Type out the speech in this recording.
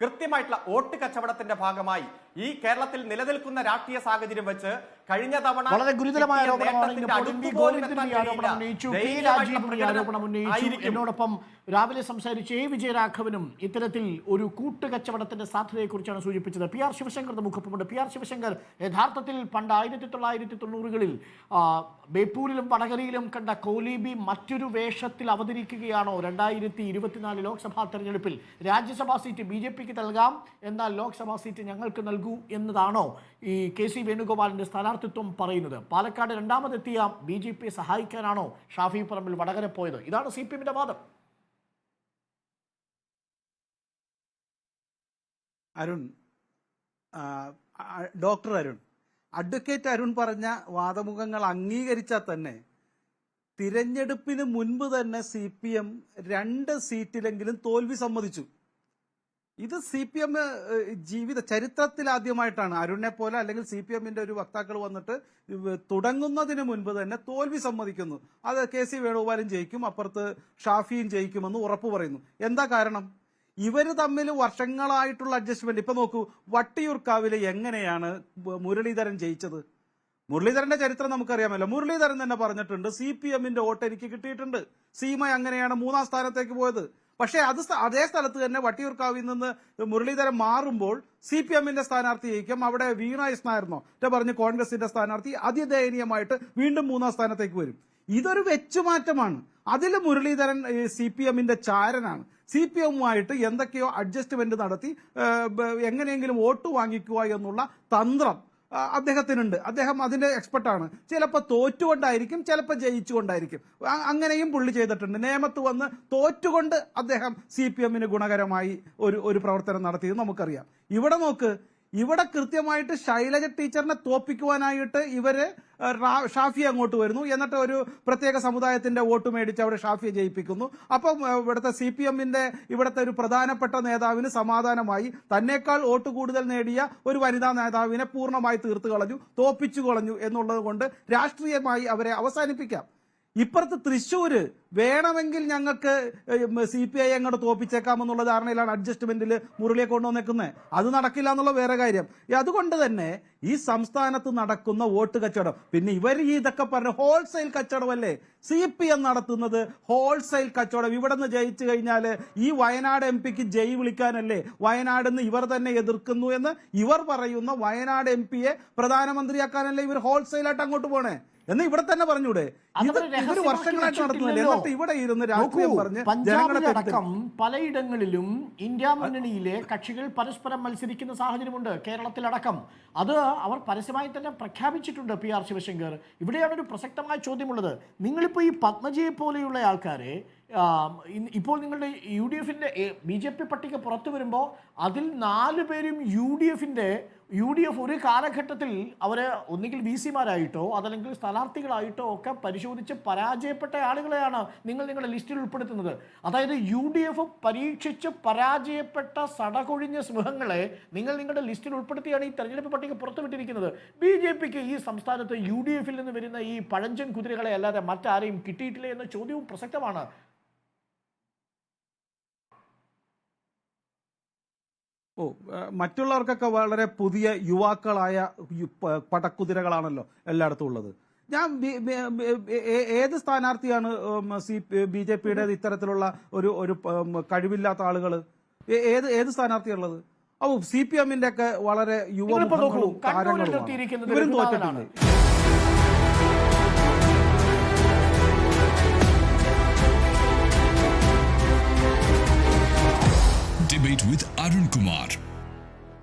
കൃത്യമായിട്ടുള്ള വോട്ട് കച്ചവടത്തിന്റെ ഭാഗമായി ഈ കേരളത്തിൽ നിലനിൽക്കുന്ന രാഷ്ട്രീയ സാഹചര്യം വെച്ച് കഴിഞ്ഞ തവണ വളരെ ഗുരുതരമായ ആരോപണം ഉന്നയിച്ചു. എന്നോടൊപ്പം രാവിലെ സംസാരിച്ച എ വിജയരാഘവനും ഇത്തരത്തിൽ ഒരു കൂട്ടുകച്ചവടത്തിന്റെ സാധ്യതയെക്കുറിച്ചാണ് സൂചിപ്പിച്ചത്. പി ആർ ശിവശങ്കർ നമുക്കൊപ്പമുണ്ട്. പി ആർ ശിവശങ്കർ, യഥാർത്ഥത്തിൽ പണ്ട് 1990കളിൽ ബേപ്പൂരിലും വടകരയിലും കണ്ട കോലീബി മറ്റൊരു വേഷത്തിൽ അവതരിക്കുകയാണോ 2024 ലോക്സഭാ തെരഞ്ഞെടുപ്പിൽ? രാജ്യസഭാ സീറ്റ് BJPക്ക് നൽകാം, എന്നാൽ ലോക്സഭാ സീറ്റ് ഞങ്ങൾക്ക് നൽകൂ എന്നതാണോ ഈ KC വേണുഗോപാലിന്റെ സ്ഥാനാർത്ഥിത്വം പറയുന്നത്? പാലക്കാട് രണ്ടാമതെത്തിയ BJPയെ സഹായിക്കാനാണോ ഷാഫി പറമ്പിൽ വടകര പോയത്? ഇതാണ് CPMന്റെ വാദം. അരുൺ, ഡോക്ടർ അരുൺ, അഡ്വക്കേറ്റ് അരുൺ പറഞ്ഞ വാദമുഖങ്ങൾ അംഗീകരിച്ചാൽ തന്നെ തിരഞ്ഞെടുപ്പിന് മുൻപ് തന്നെ CPM 2 സീറ്റിലെങ്കിലും തോൽവി സമ്മതിച്ചു. ഇത് CPM ജീവിത ചരിത്രത്തിൽ ആദ്യമായിട്ടാണ് അരുണിനെ പോലെ അല്ലെങ്കിൽ CPMന്റെ ഒരു വക്താക്കൾ വന്നിട്ട് തുടങ്ങുന്നതിന് മുൻപ് തന്നെ തോൽവി സമ്മതിക്കുന്നു. അത് KC വേണുഗോപാലും ജയിക്കും, അപ്പുറത്ത് ഷാഫിയും ജയിക്കുമെന്ന് ഉറപ്പു പറയുന്നു. എന്താ കാരണം? ഇവര് തമ്മിൽ വർഷങ്ങളായിട്ടുള്ള അഡ്ജസ്റ്റ്മെന്റ്. ഇപ്പൊ നോക്കൂ, വട്ടിയൂർക്കാവില് എങ്ങനെയാണ് മുരളീധരൻ ജയിച്ചത്? മുരളീധരന്റെ ചരിത്രം നമുക്കറിയാമല്ലോ. മുരളീധരൻ തന്നെ പറഞ്ഞിട്ടുണ്ട്, CPMന്റെ വോട്ട് എനിക്ക് കിട്ടിയിട്ടുണ്ട്. സീമ അങ്ങനെയാണ് 3ാം സ്ഥാനത്തേക്ക് പോയത്. പക്ഷേ അതേ സ്ഥലത്ത് തന്നെ വട്ടിയൂർക്കാവിൽ നിന്ന് മുരളീധരൻ മാറുമ്പോൾ CPMന്റെ സ്ഥാനാർത്ഥി ജയിക്കും. അവിടെ വീണ ഇസ്നായിരുന്നോ പറഞ്ഞ് കോൺഗ്രസിന്റെ സ്ഥാനാർത്ഥി അതിദയനീയമായിട്ട് വീണ്ടും 3ാം സ്ഥാനത്തേക്ക് വരും. ഇതൊരു വെച്ചുമാറ്റമാണ്. അതിൽ മുരളീധരൻ CPMന്റെ ചാരനാണ്. CPMുമായിട്ട് എന്തൊക്കെയോ അഡ്ജസ്റ്റ്മെന്റ് നടത്തി എങ്ങനെയെങ്കിലും വോട്ട് വാങ്ങിക്കുക എന്നുള്ള തന്ത്രം അദ്ദേഹത്തിനുണ്ട്. അദ്ദേഹം അതിന്റെ എക്സ്പെർട്ടാണ്. ചിലപ്പോൾ തോറ്റുകൊണ്ടായിരിക്കും, ചിലപ്പോൾ ജയിച്ചുകൊണ്ടായിരിക്കും. അങ്ങനെയും പുള്ളി ചെയ്തിട്ടുണ്ട്. നേമത്ത് വന്ന് തോറ്റുകൊണ്ട് അദ്ദേഹം CPMന് ഗുണകരമായി ഒരു പ്രവർത്തനം നടത്തിയത് നമുക്കറിയാം. ഇവിടെ നോക്ക്, ഇവിടെ കൃത്യമായിട്ട് ശൈലജ ടീച്ചറിനെ തോപ്പിക്കുവാനായിട്ട് ഇവര് ഷാഫി അങ്ങോട്ട് വരുന്നു. എന്നിട്ട് ഒരു പ്രത്യേക സമുദായത്തിന്റെ വോട്ട് മേടിച്ച് അവിടെ ഷാഫിയെ ജയിപ്പിക്കുന്നു. അപ്പം ഇവിടുത്തെ CPMന്റെ ഇവിടുത്തെ ഒരു പ്രധാനപ്പെട്ട നേതാവിന് സമാധാനമായി തന്നേക്കാൾ വോട്ട് കൂടുതൽ നേടിയ ഒരു വനിതാ നേതാവിനെ പൂർണ്ണമായി തീർത്തു കളഞ്ഞു, തോപ്പിച്ചു കളഞ്ഞു എന്നുള്ളത് കൊണ്ട് രാഷ്ട്രീയമായി അവരെ അവസാനിപ്പിക്കാം. ഇപ്പുറത്ത് തൃശ്ശൂര് വേണമെങ്കിൽ ഞങ്ങൾക്ക് CPI അങ്ങോട്ട് തോപ്പിച്ചേക്കാമെന്നുള്ള ധാരണയിലാണ് അഡ്ജസ്റ്റ്മെന്റിൽ മുരളിയെ കൊണ്ടുവന്നേക്കുന്നത്. അത് നടക്കില്ല എന്നുള്ള വേറെ കാര്യം. അതുകൊണ്ട് തന്നെ ഈ സംസ്ഥാനത്ത് നടക്കുന്ന വോട്ട് കച്ചവടം, പിന്നെ ഇവർ ഇതൊക്കെ പറഞ്ഞ ഹോൾസെയിൽ കച്ചവടമല്ലേ CPM നടത്തുന്നത്? ഹോൾസെയിൽ കച്ചവടം. ഇവിടെ നിന്ന് ജയിച്ചു കഴിഞ്ഞാൽ ഈ വയനാട് MPക്ക് ജയ് വിളിക്കാനല്ലേ വയനാട് നിന്ന് ഇവർ തന്നെ എതിർക്കുന്നു എന്ന് ഇവർ പറയുന്ന വയനാട് MPയെ പ്രധാനമന്ത്രിയാക്കാനല്ലേ ഇവർ ഹോൾസെയിലായിട്ട് അങ്ങോട്ട് പോണേ എന്ന് ഇവിടെ തന്നെ പറഞ്ഞൂടെ? ഇവർ വർഷങ്ങളായിട്ട് നടത്തുന്നില്ല. എന്നിട്ട് ഇവിടെ ഇരുന്ന് രാഷ്ട്രീയം പറഞ്ഞ് പഞ്ചാബിലടക്കം പലയിടങ്ങളിലും ഇന്ത്യ മുന്നണിയിലെ കക്ഷികൾ പരസ്പരം മത്സരിക്കുന്ന സാഹചര്യമുണ്ട്, കേരളത്തിലടക്കം. അത് അവർ പരസ്യമായി തന്നെ പ്രഖ്യാപിച്ചിട്ടുണ്ട്. പി ആർ ശിവശങ്കർ, ഇവിടെയാണ് ഒരു പ്രസക്തമായ ചോദ്യമുള്ളത്. നിങ്ങളിപ്പോൾ ഈ പത്മജിയെ പോലെയുള്ള ആൾക്കാരെ ഇപ്പോൾ നിങ്ങളുടെ UDFന്റെ BJP പട്ടിക പുറത്തു വരുമ്പോൾ അതിൽ 4 പേരും UDF ഒരു കാലഘട്ടത്തിൽ അവരെ ഒന്നുകിൽ VC-മാരായിട്ടോ അതല്ലെങ്കിൽ സ്ഥാനാർത്ഥികളായിട്ടോ ഒക്കെ പരിശോധിച്ച് പരാജയപ്പെട്ട ആളുകളെയാണ് നിങ്ങളുടെ ലിസ്റ്റിൽ ഉൾപ്പെടുത്തുന്നത്. അതായത് UDF പരീക്ഷിച്ച് പരാജയപ്പെട്ട സടകൊഴിഞ്ഞ സിംഹങ്ങളെ നിങ്ങളുടെ ലിസ്റ്റിൽ ഉൾപ്പെടുത്തിയാണ് ഈ തെരഞ്ഞെടുപ്പ് പട്ടിക പുറത്തുവിട്ടിരിക്കുന്നത്. BJPക്ക് ഈ സംസ്ഥാനത്ത് UDFൽ നിന്ന് വരുന്ന ഈ പഴഞ്ചൻ കുതിരകളെ അല്ലാതെ മറ്റാരെയും കിട്ടിയിട്ടില്ല എന്ന ചോദ്യവും പ്രസക്തമാണ്. മറ്റുള്ളവർക്കൊക്കെ വളരെ പുതിയ യുവാക്കളായ പടക്കുതിരകളാണല്ലോ എല്ലായിടത്തും ഉള്ളത്. ഞാൻ ഏത് സ്ഥാനാർത്ഥിയാണ് BJPയുടെ ഇത്തരത്തിലുള്ള ഒരു കഴിവില്ലാത്ത ആളുകൾ? ഏത് സ്ഥാനാർത്ഥിയുള്ളത്? CPMന്റെ ഒക്കെ വളരെ യുവ താരങ്ങളും ഇവരും തോറ്റിട്ടുണ്ട്.